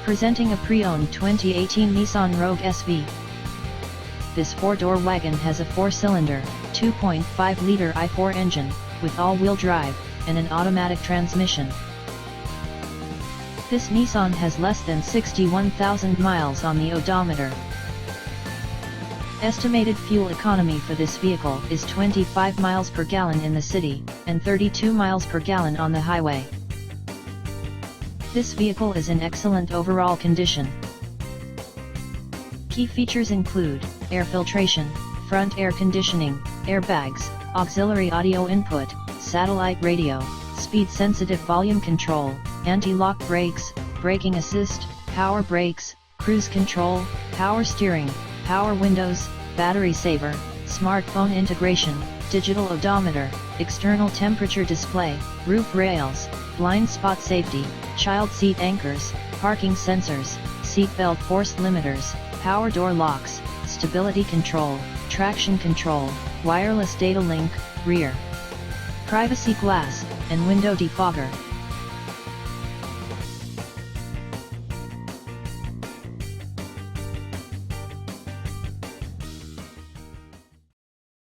Presenting a pre-owned 2018 Nissan Rogue SV. This four-door wagon has a four-cylinder, 2.5-liter i4 engine, with all-wheel drive, and an automatic transmission. This Nissan has less than 61,000 miles on the odometer. Estimated fuel economy for this vehicle is 25 miles per gallon in the city, and 32 miles per gallon on the highway. This vehicle is in excellent overall condition. Key features include air filtration, front air conditioning, airbags, auxiliary audio input, satellite radio, speed-sensitive volume control, anti-lock brakes, braking assist, power brakes, cruise control, power steering, power windows, battery saver, smartphone integration, digital odometer, external temperature display, roof rails, blind spot safety, child seat anchors, parking sensors, seat belt force limiters, power door locks, stability control, traction control, wireless data link, rear privacy glass, and window defogger.